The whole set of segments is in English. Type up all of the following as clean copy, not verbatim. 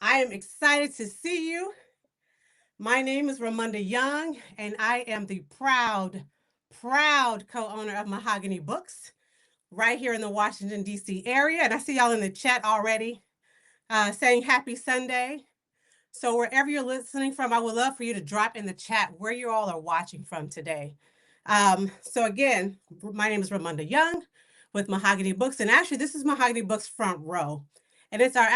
I am excited to see you. My name is Ramunda Young, and I am the proud co owner of Mahogany Books right here in the Washington, D.C. area. And I see y'all in the chat already saying happy Sunday. So, wherever you're listening from, I would love for you to drop in the chat where you all are watching from today. Again, my name is Ramunda Young with Mahogany Books, and actually, this is Mahogany Books Front Row, and it's our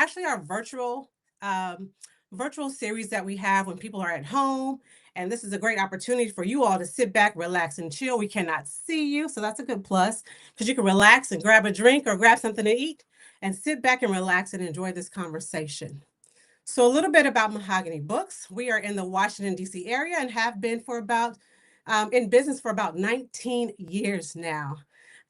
um, virtual series that we have when people are at home. And this is a great opportunity for you all to sit back, relax, and chill. We cannot see you, so that's a good plus because you can relax and grab a drink or grab something to eat and sit back and relax and enjoy this conversation. So, a little bit about Mahogany Books. We are in the Washington, D.C. area and have been in business for about 19 years now.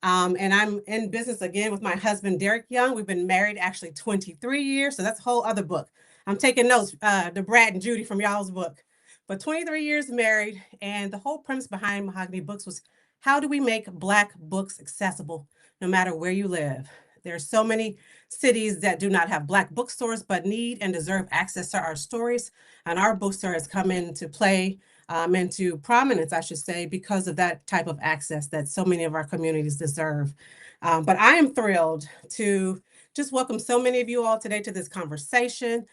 And I'm in business again with my husband, Derek Young. We've been married actually 23 years. So, that's a whole other book. I'm taking notes, the Brat and Judy from y'all's book. But 23 years married. And the whole premise behind Mahogany Books was how do we make Black books accessible no matter where you live? There are so many cities that do not have Black bookstores but need and deserve access to our stories. And our bookstore has come into play, into prominence, I should say, because of that type of access that so many of our communities deserve. But I am thrilled to just welcome so many of you all today to this conversation.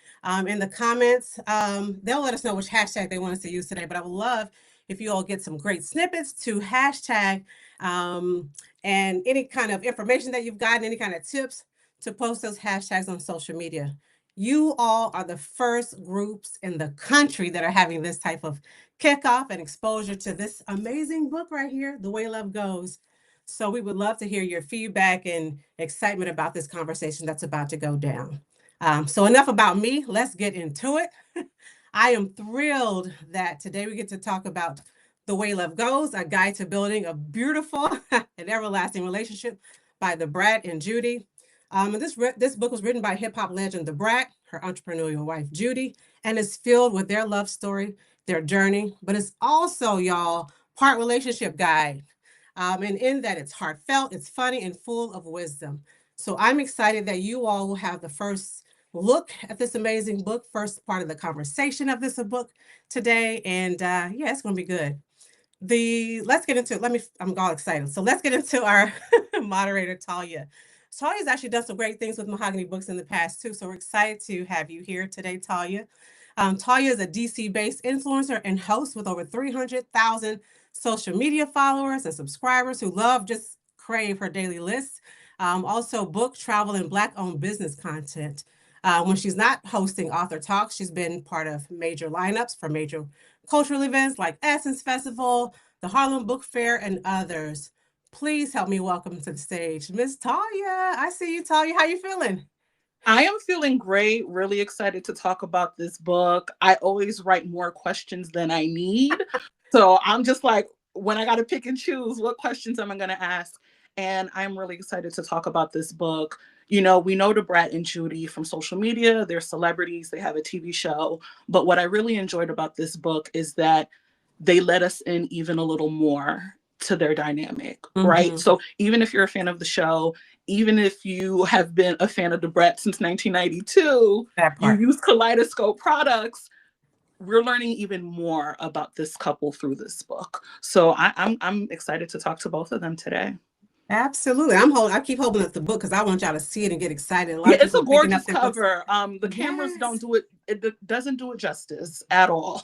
In the comments, they'll let us know which hashtag they want us to use today, but I would love if you all get some great snippets to hashtag and any kind of information that you've gotten, any kind of tips to post those hashtags on social media. You all are the first groups in the country that are having this type of kickoff and exposure to this amazing book right here, The Way Love Goes. So we would love to hear your feedback and excitement about this conversation that's about to go down. So enough about me. Let's get into it. I am thrilled that today we get to talk about The Way Love Goes, a guide to building a beautiful and everlasting relationship by the Brat and Judy. And this book was written by hip hop legend The Brat, her entrepreneurial wife Judy, and is filled with their love story, their journey, but it's also, y'all, part relationship guide. And in that, it's heartfelt, it's funny, and full of wisdom. So I'm excited that you all will have the first look at this amazing book, first part of the conversation of this book today. And yeah, it's going to be good. Let's get into it. I'm all excited. So let's get into our moderator, Talia. Talia's actually done some great things with Mahogany Books in the past too. So we're excited to have you here today, Talia. Talia is a DC based influencer and host with over 300,000 social media followers and subscribers who love just crave her daily lists. Also, book, travel, and Black owned business content. When she's not hosting author talks, she's been part of major lineups for major cultural events like Essence Festival, the Harlem Book Fair, and others. Please help me welcome to the stage Miss Talia. I see you, Talia. How you feeling? I am feeling great, really excited to talk about this book. I always write more questions than I need. So I'm just like, when I got to pick and choose, what questions am I going to ask? And I'm really excited to talk about this book. You know, we know the Brat and Judy from social media. They're celebrities, they have a TV show. But what I really enjoyed about this book is that they let us in even a little more to their dynamic, right? So even if you're a fan of the show, even if you have been a fan of the Brat since 1992, you use Kaleidoscope products, we're learning even more about this couple through this book. So I'm excited to talk to both of them today. Absolutely. I keep holding up the book because I want y'all to see it and get excited. A lot Yeah, of it's people a are picking up gorgeous their books. cover. The cameras don't do it, it doesn't do it justice at all.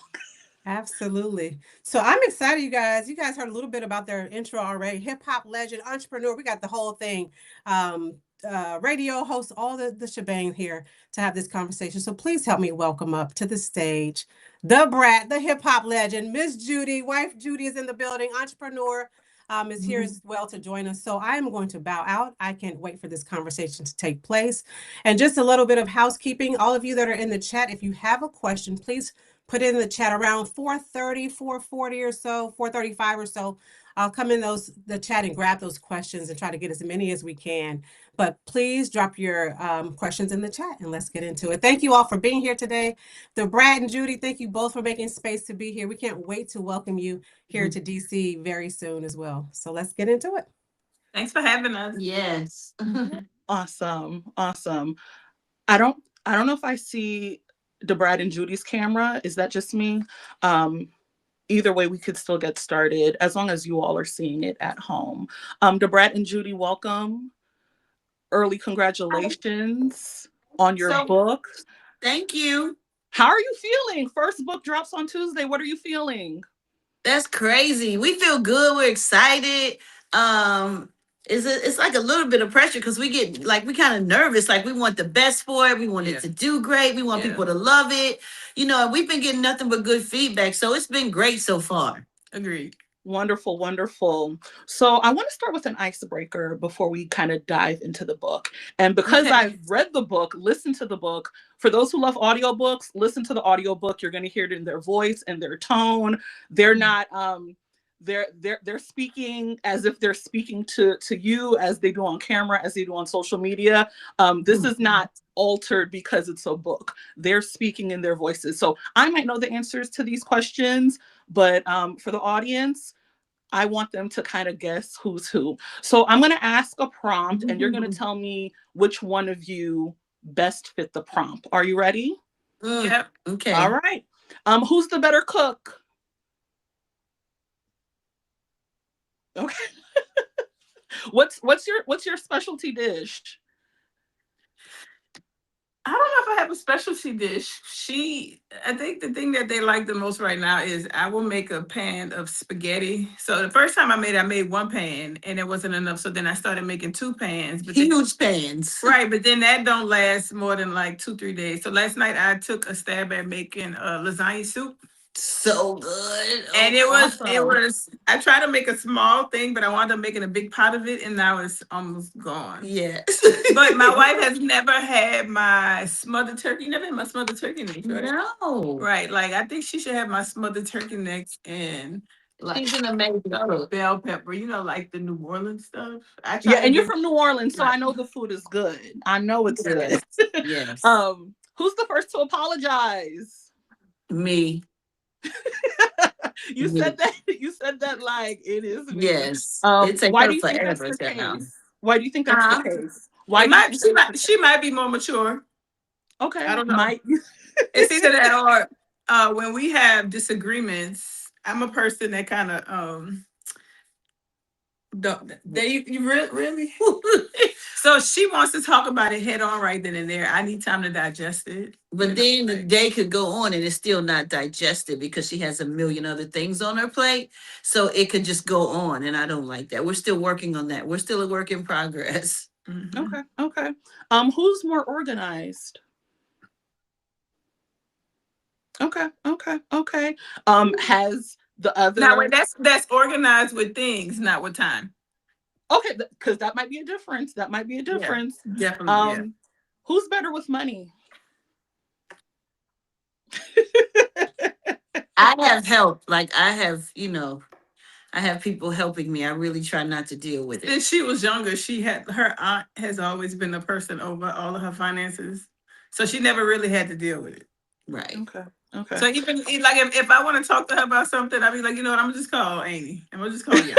Absolutely. So I'm excited, you guys. You guys heard a little bit about their intro already. Hip hop legend, entrepreneur. We got the whole thing. Radio host, all the shebang here to have this conversation. So please help me welcome up to the stage the Brat, the hip hop legend, Miss Judy. Wife Judy is in the building. Entrepreneur is here as well to join us. So I am going to bow out. I can't wait for this conversation to take place. And just a little bit of housekeeping. All of you that are in the chat, if you have a question, please put it in the chat around 4:30, 4:40 or so, 4:35 or so. I'll come in the chat and grab those questions and try to get as many as we can. But please drop your questions in the chat and let's get into it. Thank you all for being here today. The Brad and Judy, thank you both for making space to be here. We can't wait to welcome you here to DC very soon as well. So let's get into it. Thanks for having us. Yes. Awesome. I don't know if I see Brat and Judy's camera. Is that just me? Either way, we could still get started as long as you all are seeing it at home. Brat and Judy, welcome. Early congratulations on your book. Thank you. How are you feeling? First book drops on Tuesday. What are you feeling? That's crazy. We feel good. We're excited. It's like a little bit of pressure because we get like we kind of nervous. Like we want the best for it. We want it to do great. We want people to love it. And we've been getting nothing but good feedback. So it's been great so far. Agreed. Wonderful, wonderful. So I want to start with an icebreaker before we kind of dive into the book. And because I've read the book, listened to the book, for those who love audiobooks, listen to the audiobook. You're going to hear it in their voice and their tone. They're not they're speaking as if they're speaking to you as they do on camera, as they do on social media. This is not altered because it's a book. They're speaking in their voices. So I might know the answers to these questions, but for the audience, I want them to kind of guess who's who. So I'm going to ask a prompt and you're going to tell me which one of you best fit the prompt. Are you ready? Yep. Okay. All right. Who's the better cook? Okay. What's your specialty dish? I don't know if I have a specialty dish. I think the thing that they like the most right now is I will make a pan of spaghetti. So the first time I made one pan and it wasn't enough. So then I started making 2 pans. But Huge pans. Right, but then that don't last more than like 2-3 days. So last night I took a stab at making lasagna soup. So good. And it was, I tried to make a small thing, but I wound up making a big pot of it and now it's almost gone. Yes. But my wife has never had my smothered turkey. You never had my smothered turkey necks, right? No. Right. Like I think she should have my smothered turkey necks and like She's an amazing cook. bell pepper, like the New Orleans stuff. Yeah, and you're from New Orleans, so I know the food is good. I know it's good. Yes. Who's the first to apologize? Me. You said that like it is me. Yes. Why do you think that's the case? Why do you think that's the case? Why she might be more mature. Okay. I don't know. It's either that or when we have disagreements, I'm a person that kind of you really so she wants to talk about it head on right then and there. I need time to digest it. But then the day could go on and it's still not digested because she has a million other things on her plate. So it could just go on. And I don't like that. We're still working on that. We're still a work in progress. Mm-hmm. Okay. Who's more organized? Okay. Has the other now wait, that's organized with things, not with time. Okay, because that might be a difference. Yeah, definitely. Who's better with money? I have help. Like I have people helping me. I really try not to deal with it. Since she was younger, her aunt has always been the person over all of her finances. So she never really had to deal with it. Right. Okay. So even like if I want to talk to her about something, I'll be like, you know what, I'm gonna just call Amy. I'm gonna just call you.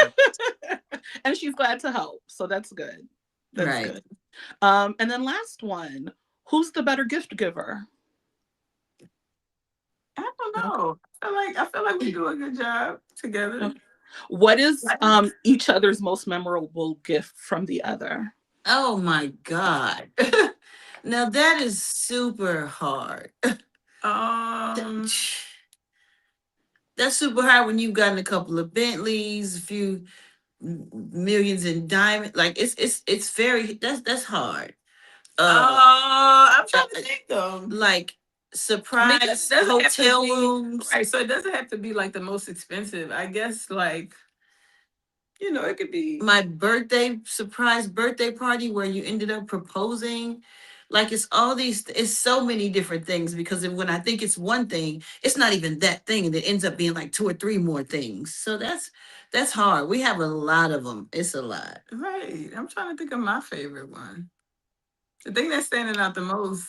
And she's glad to help. So that's good. That's good. And then last one, who's the better gift giver? I don't know. I feel like we do a good job together. Okay. What is each other's most memorable gift from the other? Oh my God. Now that is super hard. That's super hard when you've gotten a couple of Bentleys, a few millions in diamonds. Like it's very that's hard. I'm trying to think though. Like surprise hotel rooms. Right, so it doesn't have to be like the most expensive. I guess like it could be my surprise birthday party where you ended up proposing. Like it's so many different things because when I think it's one thing, it's not even that thing, and it ends up being like 2 or 3 more things. So that's hard. We have a lot of them. It's a lot. Right. I'm trying to think of my favorite one. The thing that's standing out the most,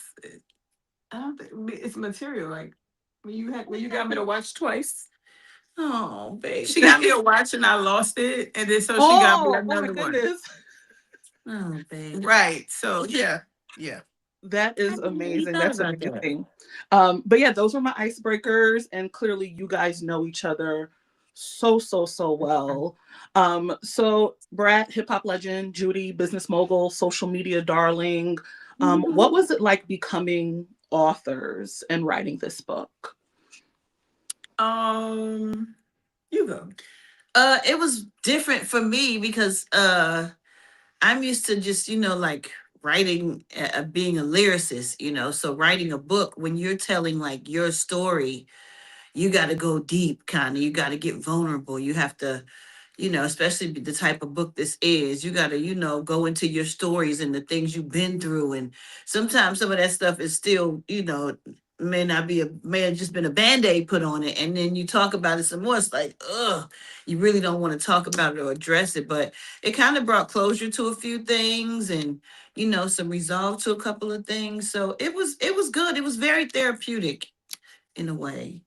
I don't think it's material. Like when you got me to watch twice. Oh, baby. She got me a watch and I lost it, and then so she got me another one. Oh, baby. Right. So yeah. That is hadn't really amazing. thought That's about that. amazing. But yeah, those were my icebreakers, and clearly you guys know each other so well. So Brat, hip hop legend, Judy, business mogul, social media darling. What was it like becoming authors and writing this book? You go. It was different for me because I'm used to just, like writing, being a lyricist, so writing a book, when you're telling like your story, you got to go deep, kind of. You got to get vulnerable. You have to, especially the type of book this is, you got to, go into your stories and the things you've been through. And sometimes some of that stuff is still, may have just been a band-aid put on it. And then you talk about it some more. It's like, ugh, you really don't want to talk about it or address it. But it kind of brought closure to a few things and, some resolve to a couple of things. So it was good. It was very therapeutic in a way.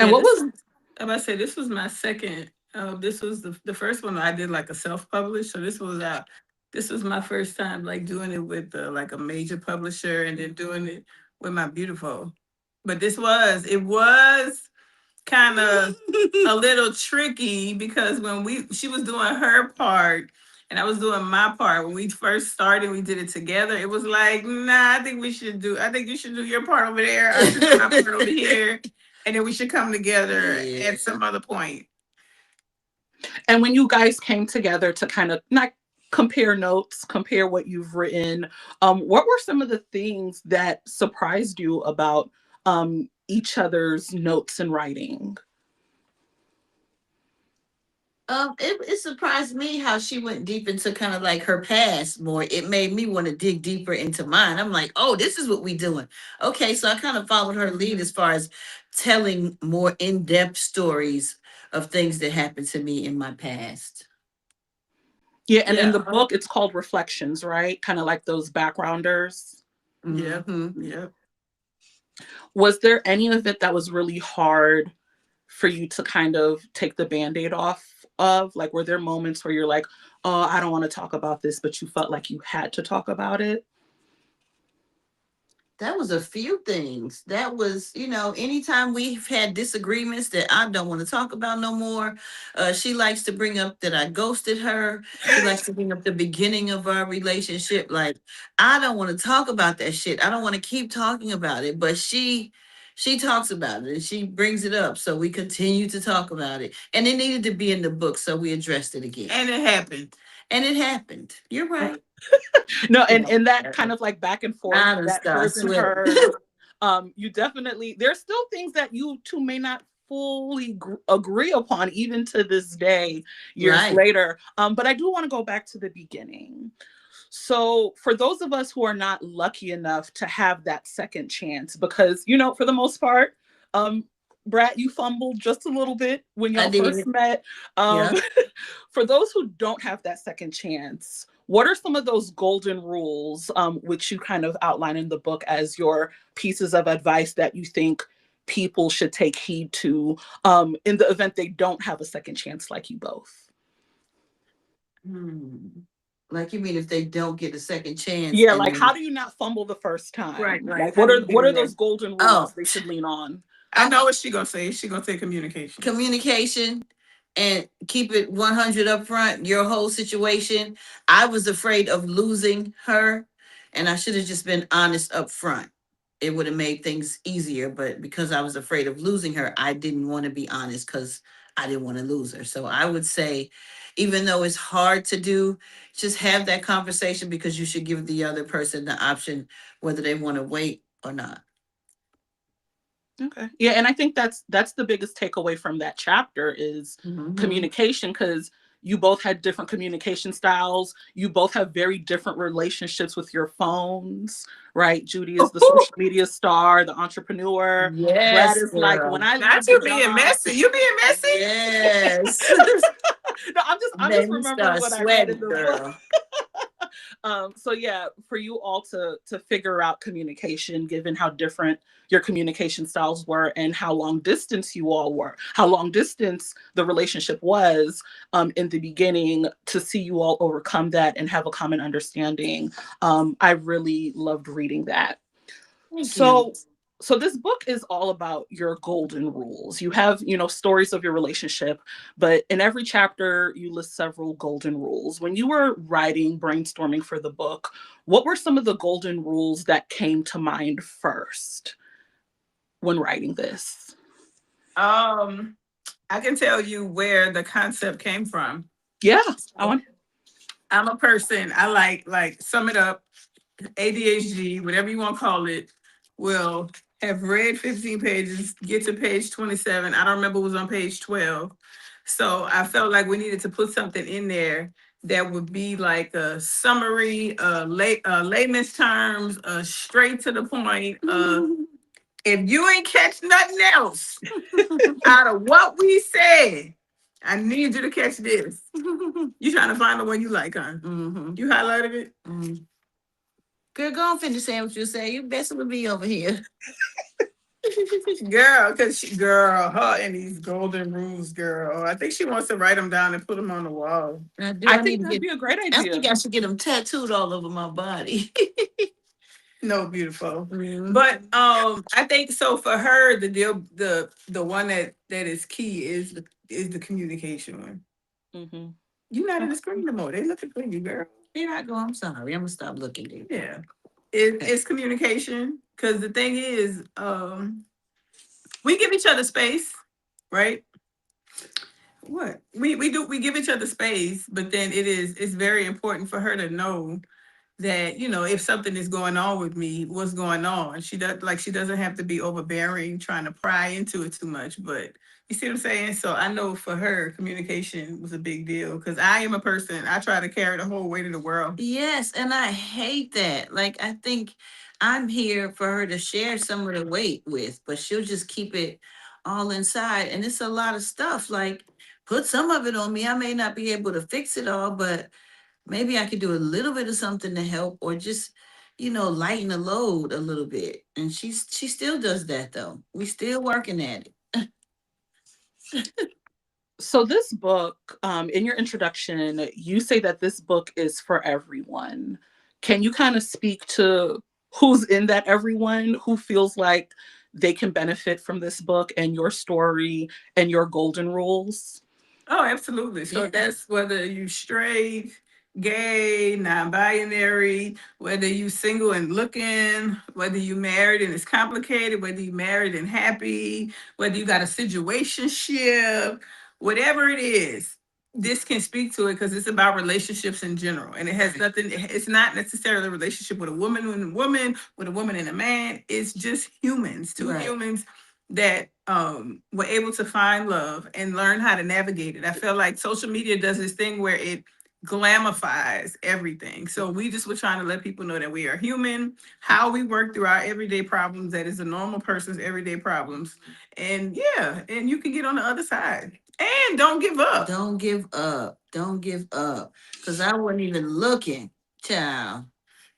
And Yeah, what was I must say this was my second. This was the first one I did like a self-published. So this was my first time like doing it with like a major publisher and then doing it with my beautiful. But it was kind of a little tricky because when she was doing her part and I was doing my part, when we first started, we did it together. It was like, nah, I think you should do your part over there. I should do my part over here. And then we should come together at some other point. And when you guys came together to kind of not compare notes, compare what you've written, what were some of the things that surprised you about each other's notes and writing? It surprised me how she went deep into kind of like her past more. It made me want to dig deeper into mine. I'm like, oh, this is what we doing. Okay, so I kind of followed her lead as far as telling more in-depth stories of things that happened to me in my past. Yeah, and in the book, it's called Reflections, right? Kind of like those backgrounders. Yeah, Mm-hmm. yeah. Was there any of it that was really hard for you to kind of take the Band-Aid off of? Like, were there moments where you're like, oh, I don't want to talk about this, but you felt like you had to talk about it? That was a few things. That was, anytime we've had disagreements that I don't want to talk about no more. She likes to bring up that I ghosted her. She likes to bring up the beginning of our relationship. Like, I don't want to talk about that shit. I don't want to keep talking about it. But she talks about it and she brings it up. So we continue to talk about it. And it needed to be in the book. So we addressed it again. And it happened. You're right. No, and that kind of like back and forth, that hers and hers. You definitely, there's still things that you two may not fully agree upon, even to this day, years later. But I do want to go back to the beginning. So for those of us who are not lucky enough to have that second chance, because, for the most part, Brat, you fumbled just a little bit when y'all first met. For those who don't have that second chance, what are some of those golden rules, which you kind of outline in the book as your pieces of advice that you think people should take heed to in the event they don't have a second chance like you both? Like, you mean if they don't get a second chance? Yeah, like how do you not fumble the first time? Right. Like, what are those golden rules they should lean on? I know what she's gonna say. She's gonna say communication. Communication, and keep it 100 up front, your whole situation. I was afraid of losing her, and I should have just been honest up front. It would have made things easier, but because I was afraid of losing her, I didn't want to be honest because I didn't want to lose her. So I would say, even though it's hard to do, just have that conversation, because you should give the other person the option whether they want to wait or not. Okay. Yeah, and I think that's the biggest takeaway from that chapter is communication, because you both had different communication styles. You both have very different relationships with your phones, right? Judy is the social media star, the entrepreneur. Yes, Brad is like, when I not you being messy. You being messy? Yes. No, I'm just remembering what I read in the book. So yeah, for you all to figure out communication, given how different your communication styles were and how long distance you all were, how long distance the relationship was in the beginning, to see you all overcome that and have a common understanding. I really loved reading that. Thank you. So this book is all about your golden rules. You have, stories of your relationship, but in every chapter you list several golden rules. When you were writing, brainstorming for the book, what were some of the golden rules that came to mind first when writing this? I can tell you where the concept came from. Yeah, I want. I'm a person, I like sum it up, ADHD, whatever you want to call it, will have read 15 pages, get to page 27. I don't remember what was on page 12. So I felt like we needed to put something in there that would be like a summary, layman's terms, straight to the point. If you ain't catch nothing else out of what we said, I need you to catch this. You trying to find the one you like, huh? Mm-hmm. You highlighted it? Mm. Girl, go on, finish saying what you say. You messing with me over here. Girl, her and these golden rules, girl. I think she wants to write them down and put them on the wall. I think that'd be a great I idea. think I should get them tattooed all over my body. No, beautiful. Mhm. But I think so for her, the deal, the one that is key is the communication one. Mm-hmm. You're not in the screen no more. They looking for you, girl. Here I go. I'm sorry. I'm gonna stop looking there. Yeah. It's communication. Because the thing is, we give each other space, right? What? We give each other space, but then it's very important for her to know that, if something is going on with me, what's going on. She doesn't have to be overbearing, trying to pry into it too much. But you see what I'm saying? So I know for her, communication was a big deal because I am a person, I try to carry the whole weight of the world. Yes, and I hate that. Like, I think I'm here for her to share some of the weight with, but she'll just keep it all inside. And it's a lot of stuff. Like, put some of it on me. I may not be able to fix it all, but maybe I could do a little bit of something to help, or just, lighten the load a little bit. And she still does that though. We still working at it. So this book, in your introduction, you say that this book is for everyone. Can you kind of speak to who's in that everyone, who feels like they can benefit from this book and your story and your golden rules? Oh, absolutely. So Yeah. that's whether you straight, gay, non-binary, whether you single and looking, whether you married and it's complicated, whether you married and happy, whether you got a situationship, whatever it is, this can speak to it because it's about relationships in general. And it has nothing, it's not necessarily a relationship with a woman and a woman, with a woman and a man. It's just humans, two Right. humans that were able to find love and learn how to navigate it. I feel like social media does this thing where it glamifies everything. So we just were trying to let people know that we are human, how we work through our everyday problems, that is a normal person's everyday problems. And yeah, and you can get on the other side. And don't give up. Don't give up. Don't give up. Because I wasn't even looking, child.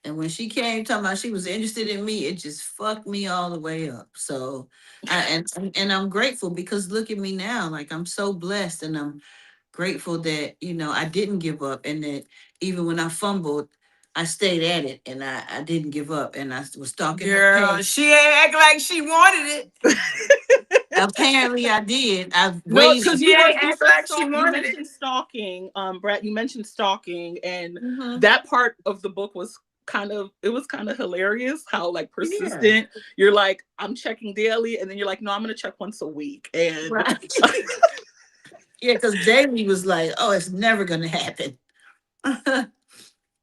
And when she came talking about she was interested in me, it just fucked me all the way up. So and I'm grateful because look at me now. Like, I'm so blessed, and I'm grateful that, I didn't give up, and that even when I fumbled, I stayed at it, and I didn't give up, and I was stalking her Girl, page. she ain't act like she wanted it. Apparently I did. I've No, waited. because She ain't act like she you wanted it. mentioned stalking, Brat. You mentioned stalking, and Mhm. that part of the book was kind of hilarious. How like persistent you're like, I'm checking daily, and then you're like, no, I'm gonna check once a week, and Right. Yeah, because Jamie was like, "Oh, it's never gonna happen."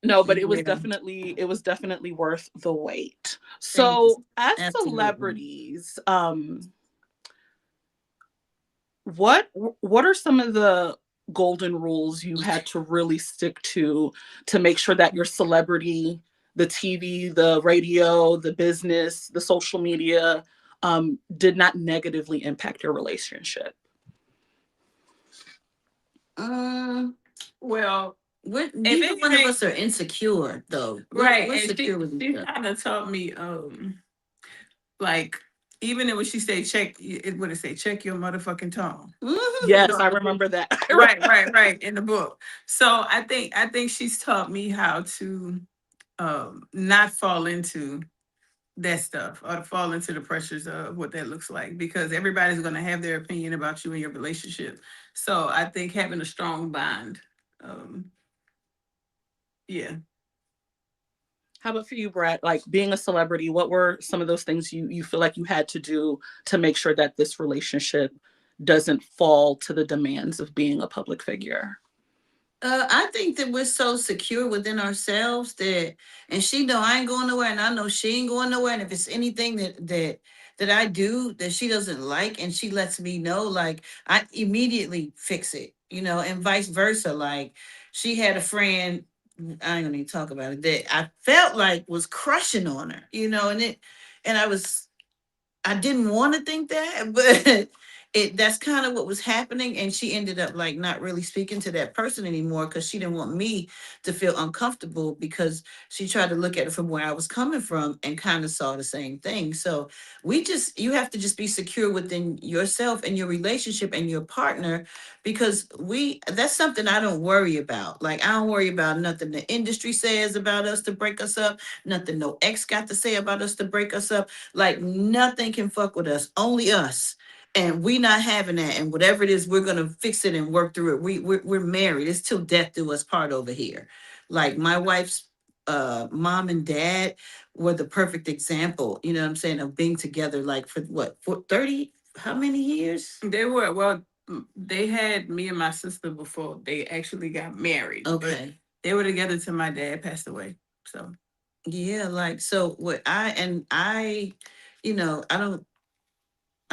no, but it was Yeah. definitely worth the wait. Thank So you. as Absolutely. celebrities, what are some of the golden rules you had to really stick to make sure that your celebrity, the TV, the radio, the business, the social media, did not negatively impact your relationship? Um, Well, Neither one of us are insecure, though. Right. We're secure with she each other. kind of taught me, like, even when she say check, what it say? Check your motherfucking tone. Yes, I remember that. right in the book. So I think she's taught me how to not fall into that stuff or to fall into the pressures of what that looks like, because everybody's going to have their opinion about you and your relationship. So I think having a strong bond, yeah. How about for you, Brat? Like, being a celebrity, what were some of those things you feel like you had to do to make sure that this relationship doesn't fall to the demands of being a public figure? I think that we're so secure within ourselves that, and she know I ain't going nowhere, and I know she ain't going nowhere. And if it's anything that I do that she doesn't like, and she lets me know, like, I immediately fix it, and vice versa. Like, she had a friend, I ain't gonna even talk about it, that I felt like was crushing on her, and I didn't want to think that, but that's kind of what was happening. And she ended up like not really speaking to that person anymore because she didn't want me to feel uncomfortable, because she tried to look at it from where I was coming from and kind of saw the same thing. So you have to just be secure within yourself and your relationship and your partner, because that's something I don't worry about. Like, I don't worry about nothing the industry says about us to break us up, nothing no ex got to say about us to break us up. Like, nothing can fuck with us, only us. And we not having that. And whatever it is, we're gonna fix it and work through it. We're married. It's till death do us part over here. Like, my wife's mom and dad were the perfect example, you know what I'm saying, of being together, like, for 30, how many years? They had me and my sister before they actually got married. Okay. They were together till my dad passed away. So yeah, like, so what I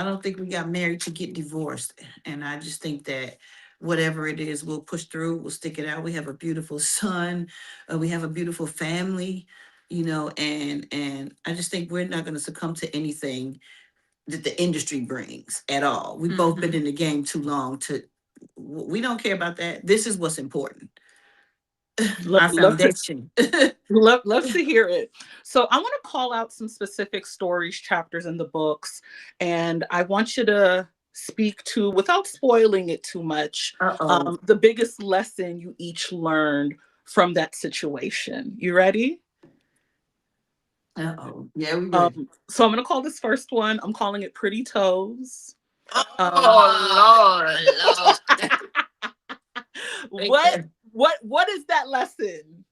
don't think we got married to get divorced. And I just think that whatever it is, we'll push through, we'll stick it out. We have a beautiful son, we have a beautiful family, and I just think we're not going to succumb to anything that the industry brings at all. We've both been in the game too long we don't care about that. This is what's important. Our foundation. Love to hear it. So I want to call out some specific stories, chapters in the books, and I want you to speak to, without spoiling it too much, the biggest lesson you each learned from that situation. You ready? Yeah, we ready. So I'm going to call this first one, I'm calling it Pretty Toes. Lord. What is that lesson?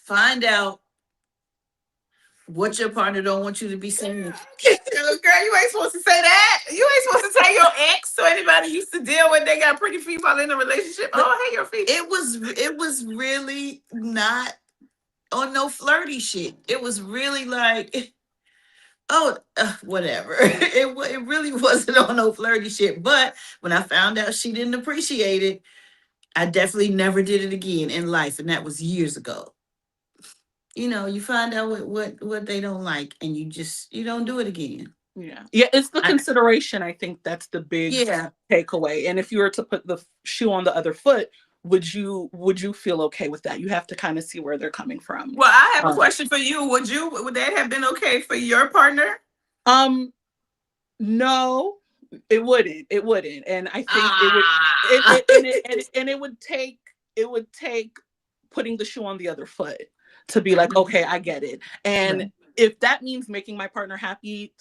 Find out what your partner don't want you to be saying. Girl, you ain't supposed to say that. You ain't supposed to tell your ex or anybody used to deal with they got pretty people in a relationship. Hey, your feet. It was really not on no flirty shit. It was really like, whatever. It really wasn't on no flirty shit. But when I found out she didn't appreciate it, I definitely never did it again in life, and that was years ago. You find out what they don't like, and you don't do it again. Yeah, it's the consideration. I think that's the big takeaway. And if you were to put the shoe on the other foot, would you feel okay with that? You have to kind of see where they're coming from. Well, I have a question for you. Would that have been okay for your partner? No, it wouldn't. And I think it would take putting the shoe on the other foot to be like, okay, I get it. And if that means making my partner happy,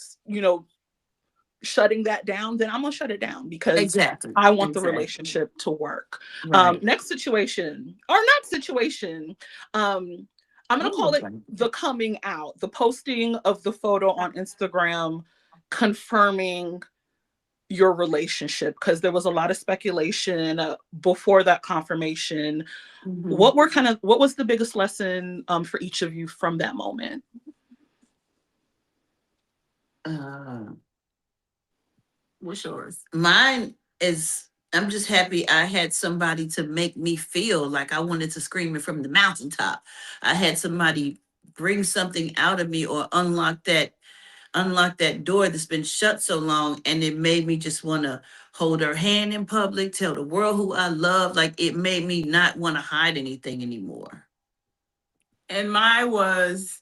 shutting that down, then I'm gonna shut it down, because I want the relationship to work. Next situation, or not situation, I'm gonna call it the coming out, the posting of the photo on Instagram confirming your relationship, because there was a lot of speculation before that confirmation. What was the biggest lesson for each of you from that moment? What's yours? Mine is, I'm just happy I had somebody to make me feel like I wanted to scream it from the mountaintop. I had somebody bring something out of me, or unlock that door that's been shut so long, and it made me just want to hold her hand in public, tell the world who I love. Like, it made me not want to hide anything anymore. And mine was,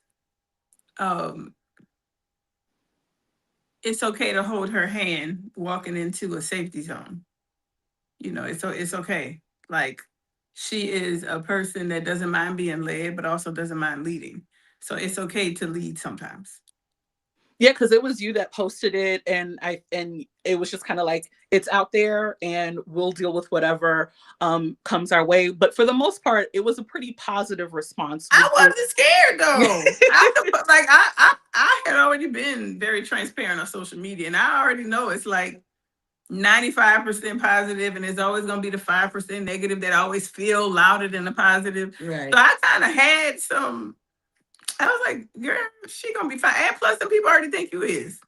it's okay to hold her hand walking into a safety zone. You know, it's okay. Like, she is a person that doesn't mind being led, but also doesn't mind leading. So it's okay to lead sometimes. Yeah, because it was you that posted it, and it was just kind of like, it's out there and we'll deal with whatever comes our way. But for the most part, it was a pretty positive response. I wasn't scared though. I had already been very transparent on social media, and I already know it's like 95% positive, and there's always gonna be the 5% negative that always feel louder than the positive. Right. So I kind of had some. I was like, girl, she gonna be fine. And plus, some people already think you is.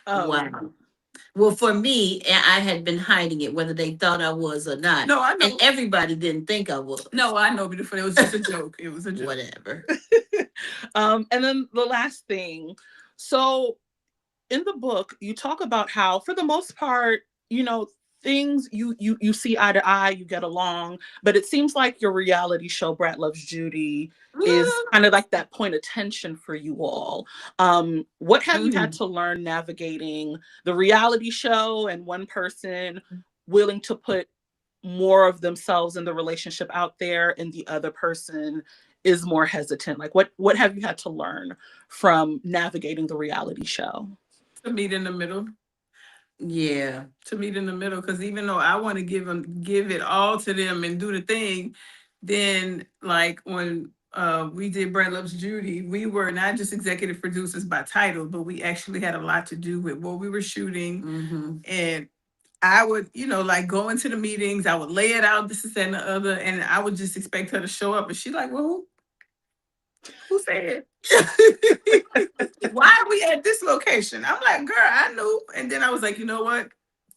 Wow. Well, for me, I had been hiding it, whether they thought I was or not. No, I know. And everybody didn't think I was. No, I know, beautiful. It was just a joke. It was a joke. Whatever. And then the last thing. So in the book, you talk about how, for the most part, you know, things you see eye to eye, you get along, but it seems like your reality show, Brat Loves Judy, is kind of like that point of tension for you all. What have you had to learn navigating the reality show and one person willing to put more of themselves in the relationship out there and the other person is more hesitant? Like, what have you had to learn from navigating the reality show? To meet in the middle. Yeah. To meet in the middle, because even though I want to give it all to them and do the thing, then like when we did Brat Loves Judy, we were not just executive producers by title, but we actually had a lot to do with what we were shooting. And I would, you know, like go into the meetings, I would lay it out, this is and the other, and I would just expect her to show up, and she's like, well, who said? Why are we at this location? I'm like, girl, I knew. And then I was like, you know what?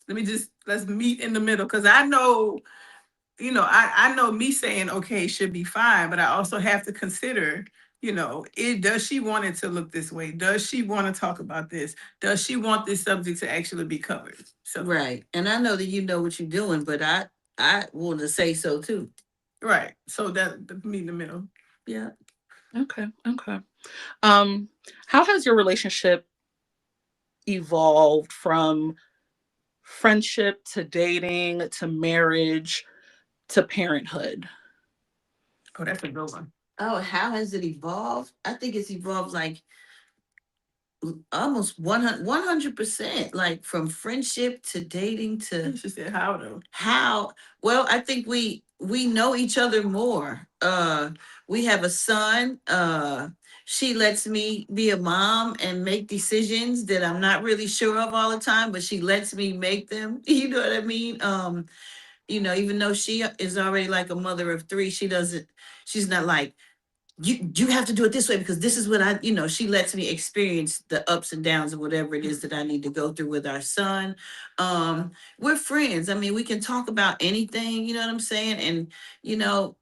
Let's meet in the middle. Cause I know, you know, I know me saying okay should be fine, but I also have to consider, you know, does she want it to look this way? Does she want to talk about this? Does she want this subject to actually be covered? So right. And I know that you know what you're doing, but I want to say so too. Right. So that meet in the middle. Yeah. Okay. How has your relationship evolved from friendship to dating to marriage to parenthood? Oh, that's a good one. Oh, how has it evolved? I think it's evolved like almost 100%, like from friendship to dating to. She said how though? How? Well, I think we know each other more. We have a son. She lets me be a mom and make decisions that I'm not really sure of all the time, but she lets me make them. You know what I mean? You know, even though she is already like a mother of three, she's not like, you have to do it this way because this is what I, you know, she lets me experience the ups and downs of whatever it is that I need to go through with our son. We're friends. I mean, we can talk about anything, you know what I'm saying? And, you know,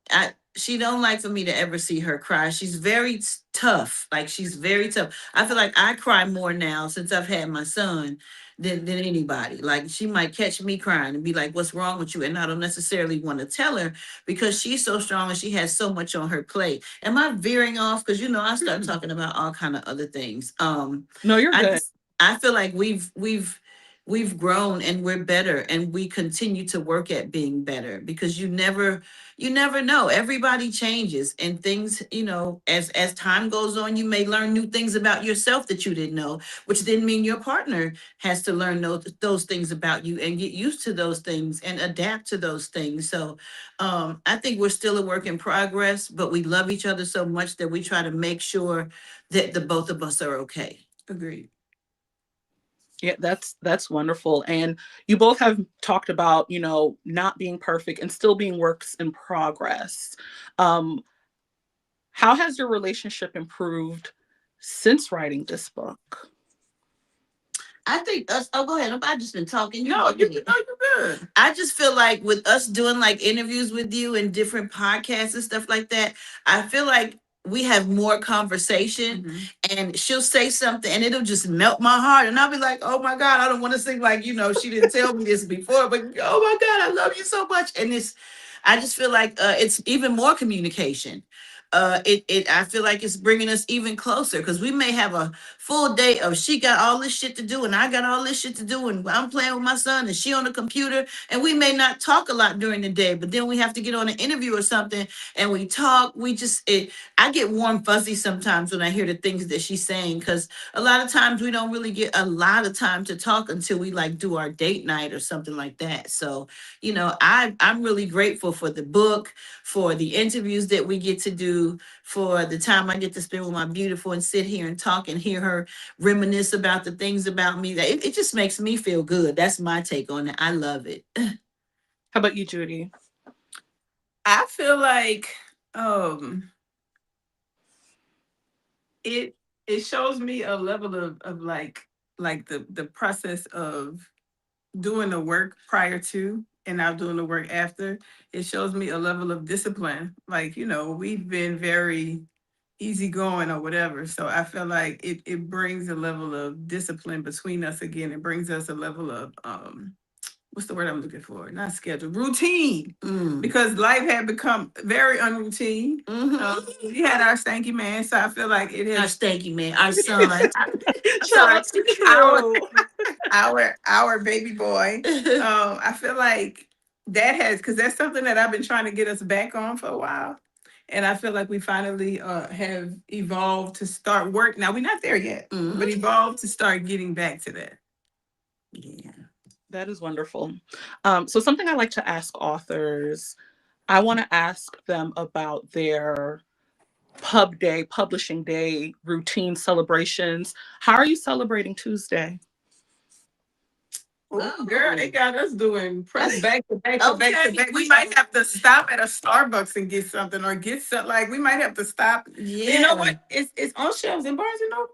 she don't like for me to ever see her cry. She's very tough. Like, she's very tough. I feel like I cry more now since I've had my son than anybody. Like, she might catch me crying and be like, what's wrong with you? And I don't necessarily want to tell her because she's so strong and she has so much on her plate. Am I veering off? Because, you know, I start talking about all kind of other things. No, you're good. I feel like we've grown and we're better, and we continue to work at being better because you never know. Everybody changes, and things, you know, as time goes on, you may learn new things about yourself that you didn't know, which then mean your partner has to learn those things about you and get used to those things and adapt to those things. So I think we're still a work in progress, but we love each other so much that we try to make sure that the both of us are okay. Agreed. Yeah, that's wonderful. And you both have talked about, you know, not being perfect and still being works in progress. How has your relationship improved since writing this book? I think us. Oh, go ahead. I've just been talking. You're good. I just feel like with us doing like interviews with you and different podcasts and stuff like that, I feel like we have more conversation, Mhm. and she'll say something and it'll just melt my heart. And I'll be like, oh my God, I don't want to sing like, she didn't tell me this before, but oh my God, I love you so much. And I just feel like it's even more communication. I feel like it's bringing us even closer because we may have a full day of she got all this shit to do and I got all this shit to do and I'm playing with my son and she on the computer and we may not talk a lot during the day, but then we have to get on an interview or something and we talk. I get warm fuzzy sometimes when I hear the things that she's saying because a lot of times we don't really get a lot of time to talk until we like do our date night or something like that. So, I'm really grateful for the book, for the interviews that we get to do, for the time I get to spend with my beautiful and sit here and talk and hear her reminisce about the things about me. That it just makes me feel good. That's my take on it. I love it. How about you, Judy? I feel like it shows me a level of like the process of doing the work prior to and now doing the work after. It shows me a level of discipline. Like, we've been very easygoing or whatever. So I feel like it brings a level of discipline between us again. It brings us a level of what's the word I'm looking for? Not schedule, routine. Because life had become very unroutine. We had our stanky man, so I feel like it Our has stanky man, our son. Shout out to you. our baby boy. I feel like that has, because that's something that I've been trying to get us back on for a while. And I feel like we finally have evolved to start work. Now we're not there yet, but evolved to start getting back to that. Yeah. That is wonderful. So something I like to ask authors, I want to ask them about their publishing day routine celebrations. How are you celebrating Tuesday? Oh, girl, they got us doing press back to back to back to Okay. back. We might have to stop at a Starbucks and get something, or get something. Like, we might have to stop. Yeah. You know what? It's on shelves in Barnes and Noble.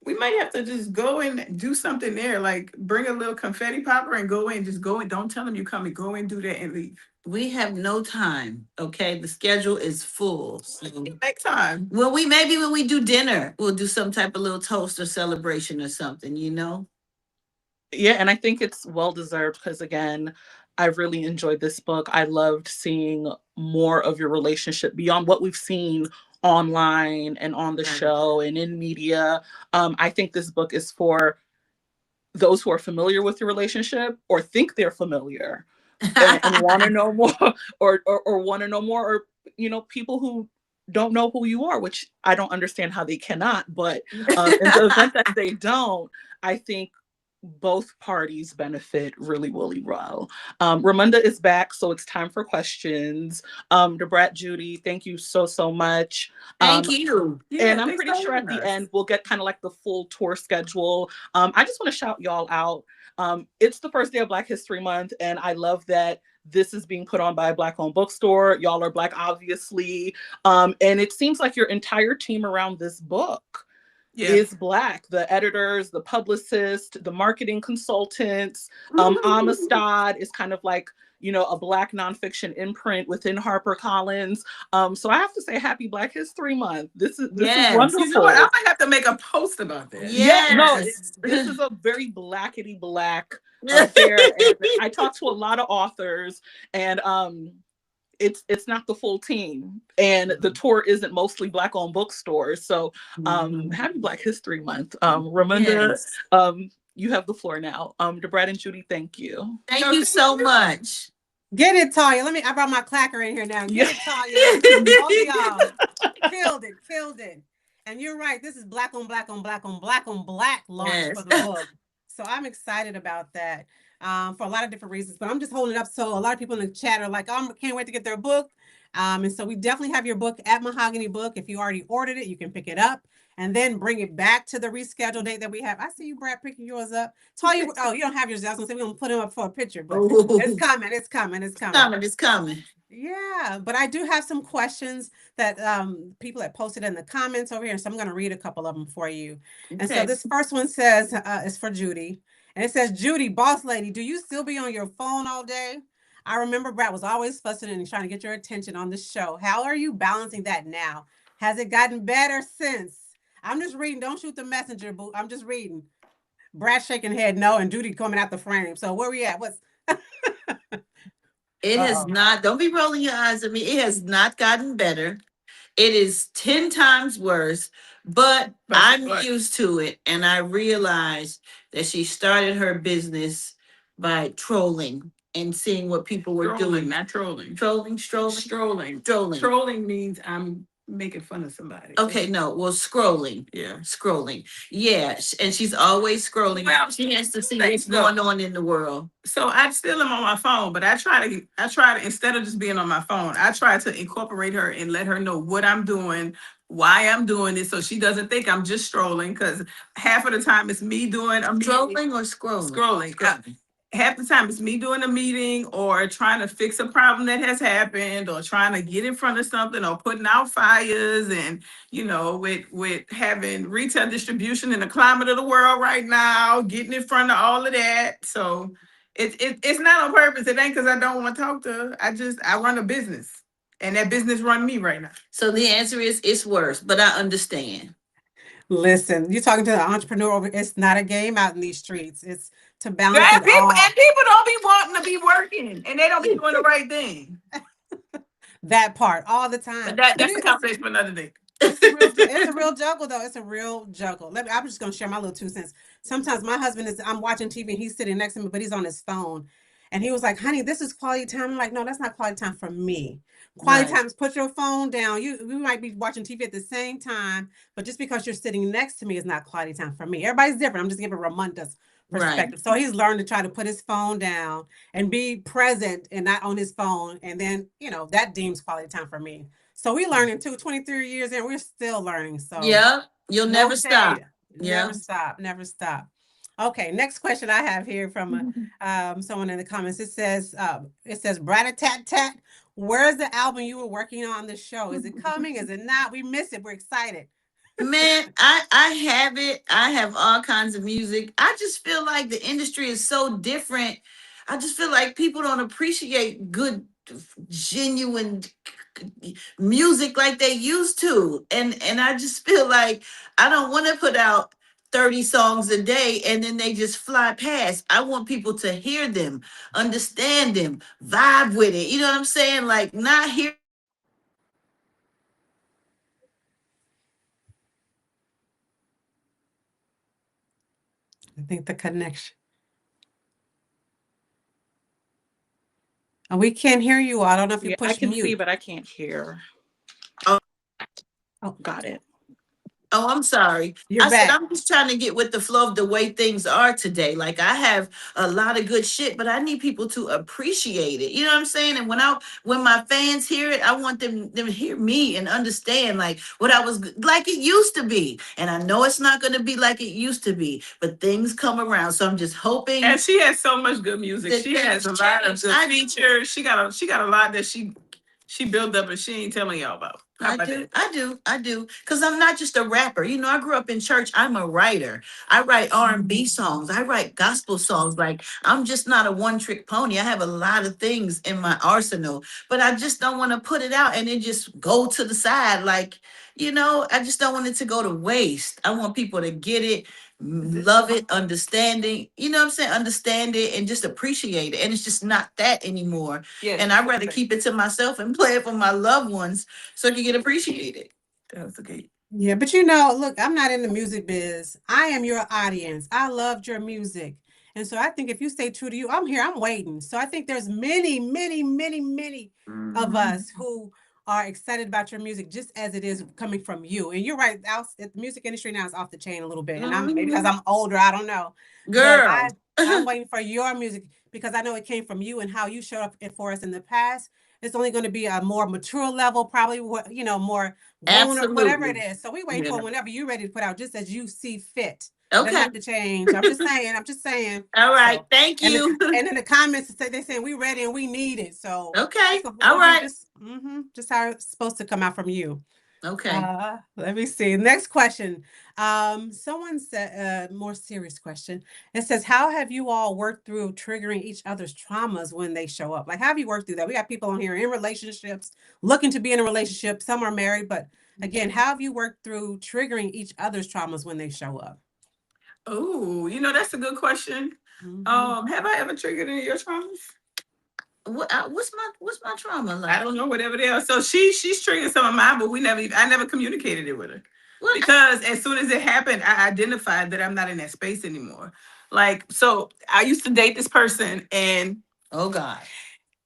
We might have to just go and do something there. Like, bring a little confetti popper and go in. Just go in. Don't tell them you coming. Go in, do that, and leave. We have no time. Okay. The schedule is full. So Make time. well, maybe when we do dinner, we'll do some type of little toast or celebration or something, Yeah, and I think it's well deserved because, again, I really enjoyed this book. I loved seeing more of your relationship beyond what we've seen online and on the show and in media. I think this book is for those who are familiar with your relationship or think they're familiar and want to know more or want to know more, or people who don't know who you are, which I don't understand how they cannot, but in the event that they don't, I think both parties benefit really, really well. Ramunda is back, so it's time for questions. Brat Judy, thank you so much. Thank you. And I'm pretty sure at the end we'll get kind of like the full tour schedule. I just want to shout y'all out. It's the first day of Black History Month, and I love that this is being put on by a Black-owned bookstore. Y'all are Black, obviously. And it seems like your entire team around this book is Black. The editors, the publicist, the marketing consultants. Amistad is kind of like, a Black nonfiction imprint within HarperCollins. So I have to say happy Black History Month. This is wonderful. You know what? I might have to make a post about that. Yes. Yeah, no, this is a very blackety black affair. And I talk to a lot of authors, and it's not the full team, and the tour isn't mostly Black-owned bookstores. So happy Black History Month. Ramunda, you have the floor now. Brat and Judy, thank you. Thank you so much. Get it, Talia. I brought my clacker in here now. Get it, Talia. All y'all. Killed it. And you're right. This is Black on Black on Black on Black on Black launch for the book. So I'm excited about that for a lot of different reasons. But I'm just holding it up so a lot of people in the chat are like, I can't wait to get their book. And so we definitely have your book at Mahogany Book. If you already ordered it, you can pick it up and then bring it back to the rescheduled date that we have. I see you, Brat, picking yours up. Talia, you don't have yours. I was going to say we're going to put him up for a picture, but it's coming. Yeah, but I do have some questions that people have posted in the comments over here, so I'm going to read a couple of them for you. And so this first one says, it's for Judy, and it says, Judy, boss lady, do you still be on your phone all day? I remember Brat was always fussing and trying to get your attention on the show. How are you balancing that now? Has it gotten better since? I'm just reading. Don't shoot the messenger, boo. I'm just reading. Brad shaking head no, and Judy coming out the frame. So where we at? What's It has Uh-oh. not, don't be rolling your eyes at me. It has not gotten better. It is 10 times worse, but I'm used to it. And I realized that she started her business by trolling and seeing what people were doing. Not trolling. Trolling, strolling, Strolling. strolling. Trolling means I'm making fun of somebody. Okay, no, well, scrolling. Yeah. Scrolling. Yeah, and she's always scrolling. Well, she has to see thanks, what's going on in the world. So I still am on my phone, but I try to instead of just being on my phone, I try to incorporate her and let her know what I'm doing, why I'm doing it, so she doesn't think I'm just strolling. Because half of the time it's me doing a meeting. Trolling or scrolling? Scrolling. Half the time it's me doing a meeting or trying to fix a problem that has happened or trying to get in front of something or putting out fires and with having retail distribution in the climate of the world right now, getting in front of all of that. So it's not on purpose. It ain't because I don't want to talk to her. I run a business and that business run me right now. So the answer is it's worse, but I understand. Listen, you're talking to the entrepreneur. It's not a game out in these streets. It's to balance it People all. and people don't be wanting to be working and they don't be doing the right thing. That part all the time. But that's a conversation for another day. It's a real juggle, though. It's a real juggle. I'm just gonna share my little 2 cents. Sometimes my husband I'm watching TV and he's sitting next to me, but he's on his phone. And he was like, honey, this is quality time. I'm like, no, that's not quality time for me. Quality time is put your phone down. We might be watching TV at the same time, but just because you're sitting next to me is not quality time for me. Everybody's different. I'm just giving Ramonda's perspective. Right. So he's learned to try to put his phone down and be present and not on his phone. And then, that deems quality time for me. So we learning too, 23 years in, we're still learning. So yeah, you'll never stop. Yeah. Never stop. Okay, next question I have here from someone in the comments. It says, Brat-a-tat-tat, where's the album you were working on the show? Is it coming? Is it not? We miss it. We're excited. Man, I have it. I have all kinds of music. I just feel like the industry is so different. I just feel like people don't appreciate good, genuine music like they used to. And I just feel like I don't want to put out 30 songs a day and then they just fly past. I want people to hear them, understand them, vibe with it. You know what I'm saying? Like not hear. I think the connection. We can't hear you. I don't know if you push mute. I can see, but I can't hear. Oh, got it. Oh, I'm sorry. You're back. Said I'm just trying to get with the flow of the way things are today. Like I have a lot of good shit, but I need people to appreciate it. You know what I'm saying? And when my fans hear it, I want them to hear me and understand like what I was like it used to be. And I know it's not going to be like it used to be, but things come around. So I'm just hoping. And she has so much good music. She has a lot of good features. She got a lot that she built up and she ain't telling y'all about. I do. Because I'm not just a rapper. I grew up in church. I'm a writer. I write R&B songs. I write gospel songs. Like, I'm just not a one-trick pony. I have a lot of things in my arsenal. But I just don't want to put it out and then just go to the side. Like, I just don't want it to go to waste. I want people to get it, love it, understanding. You know what I'm saying? Understand it and just appreciate it. And it's just not that anymore. Yes, and I'd rather keep it to myself and play it for my loved ones so it can get appreciated. That's okay. Yeah, but look, I'm not in the music biz. I am your audience. I loved your music. And so I think if you stay true to you, I'm here, I'm waiting. So I think there's many, many, many, many of us who are excited about your music just as it is coming from you. And you're right, the music industry now is off the chain a little bit. And maybe because I'm older, I don't know. Girl. I'm waiting for your music because I know it came from you and how you showed up for us in the past. It's only going to be a more mature level, probably, more grown or whatever it is. So we wait for whenever you're ready to put out, just as you see fit. Okay. Doesn't have to change. I'm just saying. All right. Thank you. And in the comments, they're saying we ready and we need it. So okay. All right. Just how it's supposed to come out from you. Okay. Let me see. Next question. Someone said a more serious question. It says, how have you all worked through triggering each other's traumas when they show up? Like, how have you worked through that? We got people on here in relationships, looking to be in a relationship. Some are married, but Again, how have you worked through triggering each other's traumas when they show up? Oh, that's a good question. Have I ever triggered any of your traumas? What's my trauma like? I don't know, whatever they are. So she's triggered some of mine, but I never communicated it with her. Because as soon as it happened, I identified that I'm not in that space anymore. Like, so I used to date this person, and oh God.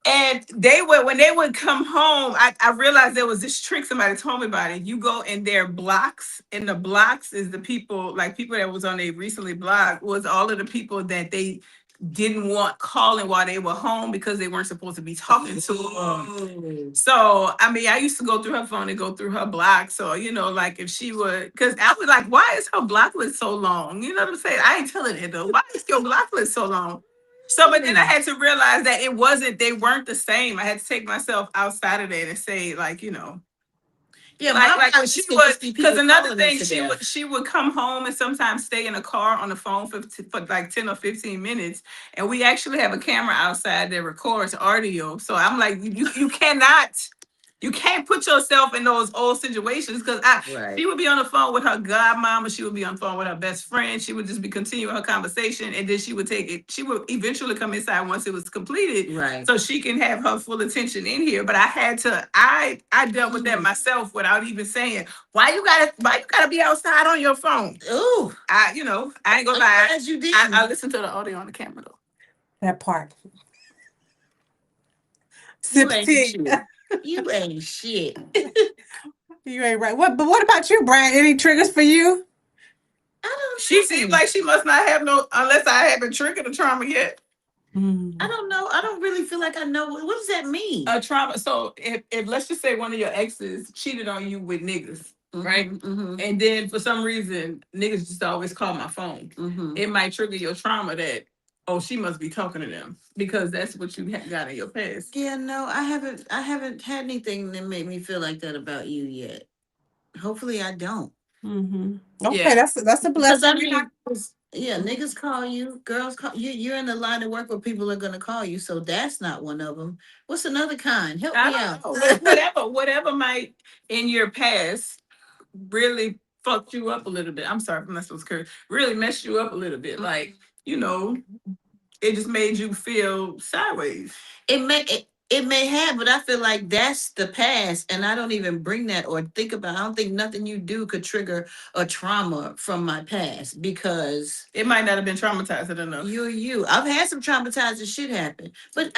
And when they would come home, I realized there was this trick somebody told me about it. You go in their blocks, and the blocks is the people, like people that was on a recently block, was all of the people that they didn't want calling while they were home because they weren't supposed to be talking to them. So, I mean, I used to go through her phone and go through her block. So, like if she would, because I was like, why is her block list so long? You know what I'm saying? I ain't telling it though. Why is your block list so long? So, but then I had to realize that they weren't the same. I had to take myself outside of that and say, like, yeah, like when she would, because another thing, she would come home and sometimes stay in a car on the phone for like 10 or 15 minutes. And we actually have a camera outside that records audio. So I'm like, you can't put yourself in those old situations, because she would be on the phone with her godmama, she would be on the phone with her best friend, she would just be continuing her conversation, and then she would eventually come inside once it was completed, right? So she can have her full attention in here. But I dealt with that myself without even saying, why you gotta be outside on your phone? Ooh, I ain't gonna lie. As you did. I listened to the audio on the camera though. That part. You ain't shit. You ain't shit. You ain't right. But what about you, Brat? Any triggers for you? I don't. She seems like she must not have no, unless I haven't triggered a trauma yet. I don't know. I don't really feel like I know. What does that mean? A trauma. So if let's just say one of your exes cheated on you with niggas, right? And then for some reason niggas just always call my phone. It might trigger your trauma that, oh, she must be talking to them, because that's what you got in your past. Yeah, no, I haven't had anything that made me feel like that about you yet. Hopefully I don't. Okay, yeah. That's a blessing. Yeah, niggas call you, girls call you. You're in the line of work where people are gonna call you, so that's not one of them. What's another kind? Help me out. Whatever might in your past really fucked you up a little bit. I'm sorry if I'm not supposed to curse. Really messed you up a little bit. Like, it just made you feel sideways. It may have, but I feel like that's the past, and I don't even bring that or think about. I don't think nothing you do could trigger a trauma from my past, because it might not have been traumatizing enough. I've had some traumatizing shit happen, but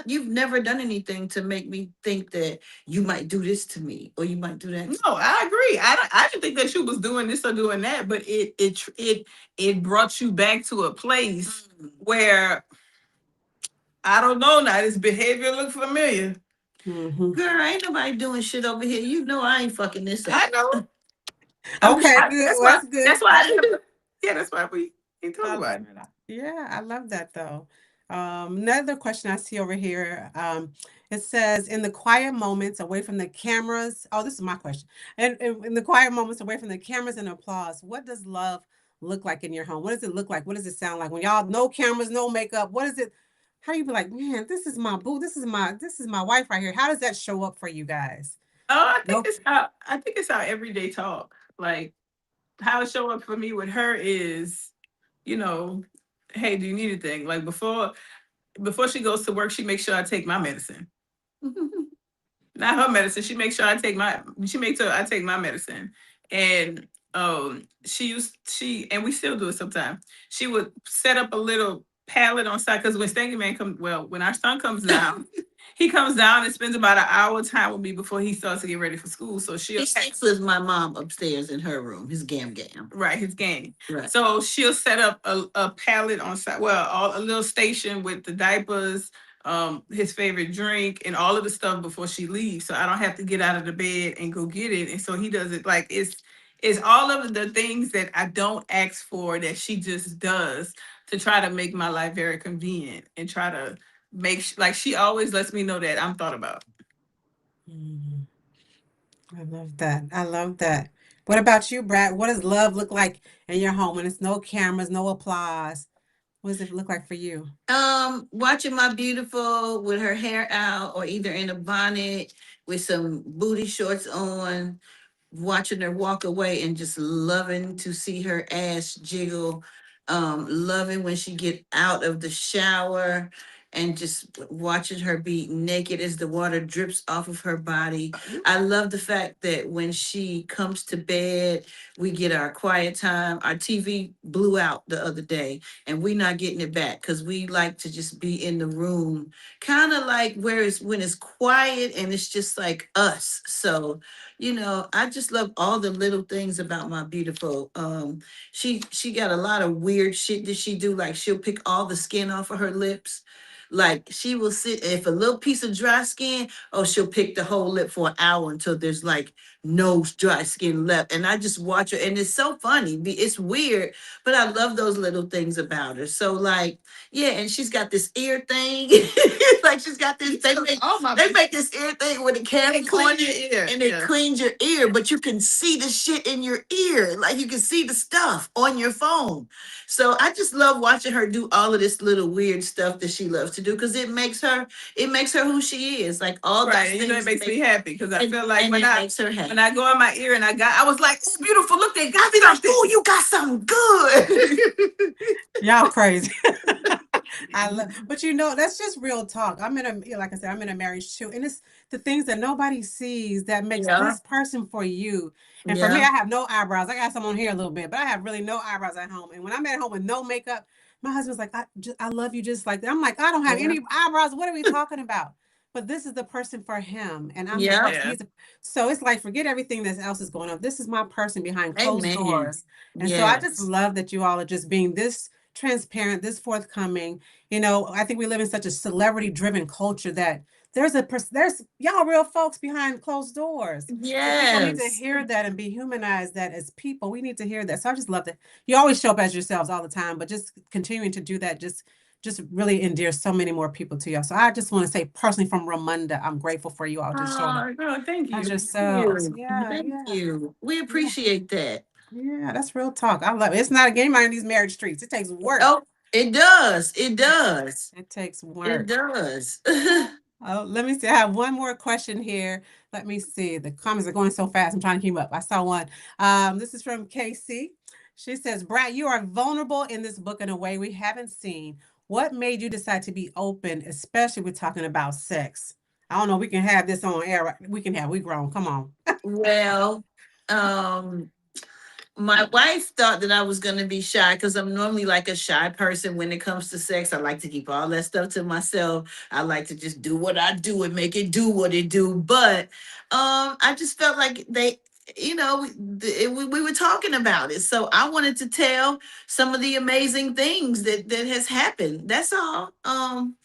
you've never done anything to make me think that you might do this to me or you might do that. No, I agree. I didn't think that you was doing this or doing that, but it brought you back to a place where, I don't know now, this behavior looks familiar. Girl, ain't nobody doing shit over here. You know I ain't fucking this up. I know. Okay, good. That's good. That's why. That's why we ain't talking about it. Yeah, I love that though. Another question I see over here. It says, in the quiet moments away from the cameras. Oh, this is my question. And in the quiet moments away from the cameras and applause, what does love look like in your home? What does it look like? What does it sound like when y'all no cameras, no makeup? What is it? How you be like, man, this is my boo. This is my wife right here. How does that show up for you guys? I think it's our everyday talk. Like, how it show up for me with her is, hey, do you need anything? Like before she goes to work, she makes sure I take my medicine. Not her medicine. She makes sure I take my medicine. And and we still do it sometimes. She would set up a little pallet on site, because when Stanky Man when our son comes down, he comes down and spends about an hour time with me before he starts to get ready for school. So he sits with my mom upstairs in her room, his gam. Right, his game. Right. So she'll set up a pallet on site, a little station with the diapers, his favorite drink, and all of the stuff before she leaves. So I don't have to get out of the bed and go get it. And so he does it like it's all of the things that I don't ask for that she just does to try to make my life very convenient and try to make like she always lets me know that I'm thought about. I love that. What about you, Brat? What does love look like in your home when it's no cameras, no applause? What does it look like for you? Watching my beautiful with her hair out, or either in a bonnet with some booty shorts on, watching her walk away and just loving to see her ass jiggle, loving when she get out of the shower and just watching her be naked as the water drips off of her body. I love the fact that when she comes to bed, we get our quiet time. Our TV blew out the other day and we're not getting it back because we like to just be in the room, kind of like where it's when it's quiet and it's just like us. So I just love all the little things about my beautiful. She got a lot of weird shit that she do. Like she'll pick all the skin off of her lips. Like she will sit if a little piece of dry skin, oh, she'll pick the whole lip for an hour until there's like no dry skin left. And I just watch her, and it's so funny. It's weird, but I love those little things about her. So like, yeah, and she's got this ear thing. Like she's got this. They make this ear thing with a camera on your ear, and it cleans your ear, but you can see the shit in your ear. Like you can see the stuff on your phone. So I just love watching her do all of this little weird stuff that she loves to do because it makes her who she is. Like all Right, those and things it makes me happy because I feel like and when it I makes her happy. when I go in my ear and I was like, oh, beautiful, look, they got Be like, something. oh, you got something good. Y'all crazy. I love, but that's just real talk. Like I said, I'm in a marriage too, and it's the things that nobody sees that makes Yeah. this person for you. And for me, I have no eyebrows. I got some on here a little bit, but I have really no eyebrows at home. And when I'm at home with no makeup, my husband's like, I love you just like that. I'm like, I don't have any eyebrows. What are we talking about? But this is the person for him, and I'm the person. So it's like, forget everything that else is going on. This is my person behind closed doors. And so I just love that you all are just being this transparent, this forthcoming. I think we live in such a celebrity-driven culture that there's y'all real folks behind closed doors. So people need to hear that and be humanized. That as people, we need to hear that. So I just love that you always show up as yourselves all the time, but just continuing to do that just really endears so many more people to you. So I just want to say personally from Ramunda, I'm grateful for you all just showing up. Girl, thank you. As yourselves. Thank you. We appreciate that. Yeah, that's real talk. I love it. It's not a game out in these marriage streets. It takes work. Oh, it does. It does. It takes work. It does. Oh, let me see. I have one more question here. Let me see. The comments are going so fast. I'm trying to keep up. I saw one. This is from Casey. She says, Brat, you are vulnerable in this book in a way we haven't seen. What made you decide to be open, especially with talking about sex? I don't know. We can have this on air. We grown. Come on. Well, my wife thought that I was going to be shy because I'm normally like a shy person when it comes to sex. I like to keep all that stuff to myself. I like to just do what I do and make it do what it do. But I just felt like we were talking about it. So I wanted to tell some of the amazing things that has happened. That's all. And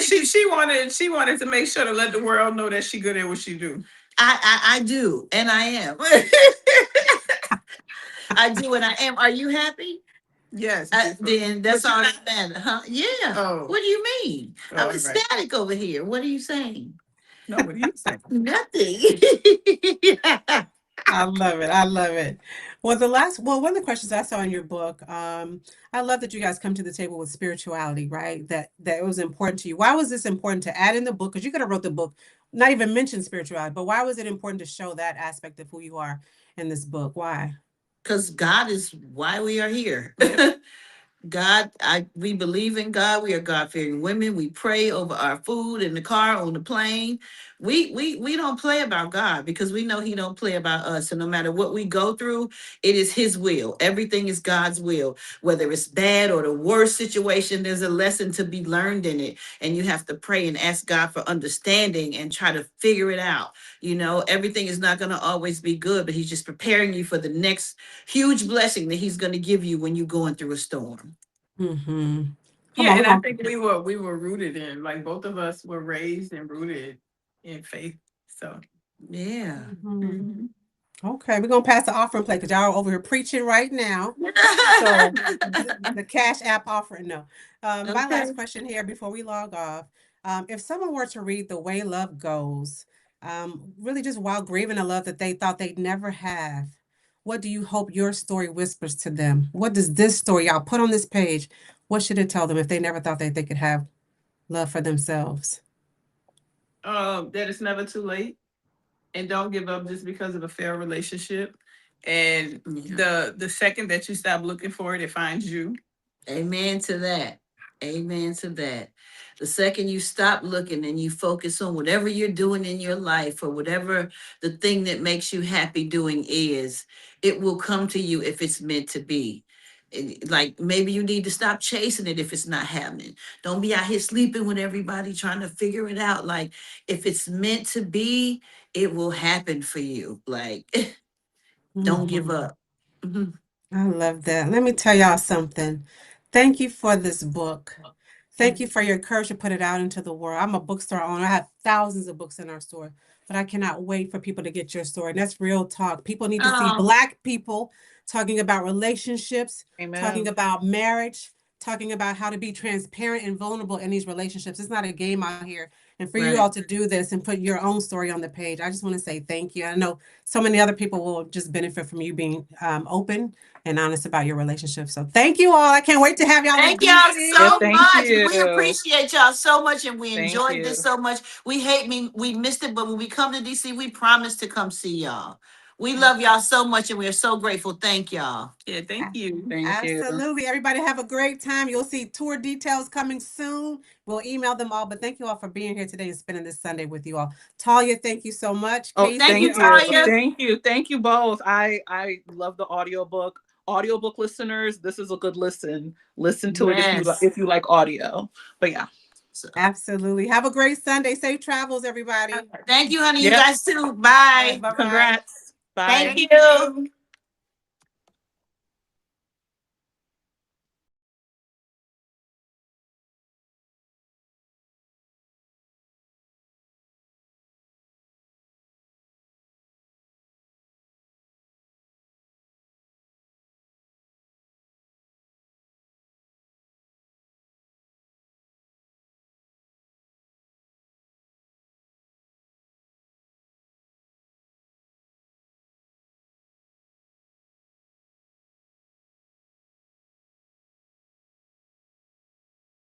she wanted to make sure to let the world know that she good at what she do. I do, and I am. I do, and I am. Are you happy? Yes. Then that's all that matters, huh? Yeah. Oh. What do you mean? I'm ecstatic over here. What are you saying? No, what are you saying? Nothing. I love it. I love it. Well, one of the questions I saw in your book, I love that you guys come to the table with spirituality, right? That it was important to you. Why was this important to add in the book? Because you could have wrote the book, not even mention spirituality, but why was it important to show that aspect of who you are in this book? Why? Because God is why we are here. God, we believe in God. We are God-fearing women. We pray over our food in the car, on the plane. We don't play about God because we know He don't play about us. And no matter what we go through, it is His will. Everything is God's will. Whether it's bad or the worst situation, there's a lesson to be learned in it. And you have to pray and ask God for understanding and try to figure it out. Everything is not going to always be good, but He's just preparing you for the next huge blessing that He's going to give you when you're going through a storm. Mm-hmm. And I think we were rooted in, like both of us were raised and rooted in faith. So yeah. Mm-hmm. Okay, we're gonna pass the offering plate because y'all are over here preaching right now. So the Cash App offering, no. My last question here before we log off. If someone were to read The Way Love Goes, really just while grieving a love that they thought they'd never have, what do you hope your story whispers to them? What does this story y'all put on this page? What should it tell them if they never thought that they could have love for themselves? that it's never too late. and don't give up just because of a failed relationship. And Yeah. the second that you stop looking for it, it finds you. Amen to that. Amen to that. The second you stop looking and you focus on whatever you're doing in your life or whatever the thing that makes you happy doing is, it will come to you if it's meant to be. Like maybe you need to stop chasing it if it's not happening. Don't be out here sleeping with everybody trying to figure it out. Like if it's meant to be, it will happen for you. Like don't give Mhm. up. Mhm. I love that. Let me tell y'all something. Thank you for this book. Thank you for your courage to put it out into the world. I'm a bookstore owner. I have thousands of books in our store, but I cannot wait for people to get your story. And that's real talk. People need to see Oh, Black people talking about relationships, talking Amen. about marriage, talking about how to be transparent and vulnerable in these relationships. It's not a game out here. And for you right. all to do this and put your own story on the page, I just want to say thank you. I know so many other people will just benefit from you being open and honest about your relationship. So thank you all. I can't wait to have y'all in Thank y'all Yeah, DC. so thank much. We you. appreciate y'all so much and we Thank enjoyed you. this so much. We missed it, but when we come to DC, we promise to come see y'all. We love y'all so much and we are so grateful. Thank y'all. Yeah, thank you. Thank you. Absolutely. Everybody have a great time. You'll see tour details coming soon. We'll email them all. But thank you all for being here today and spending this Sunday with you all. Talia, thank you so much. Oh, Casey, Thank you, thank where are you. Talia. you? Thank you. Thank you both. I love the audiobook. Audiobook listeners, this is a good listen. Listen to it Yes. if you like audio. But yeah. So, Absolutely. Have a great Sunday. Safe travels, everybody. thank you, honey. You Yep. guys too. All right. Bye. Bye bye. Congrats. Bye. Thank Thank you. you.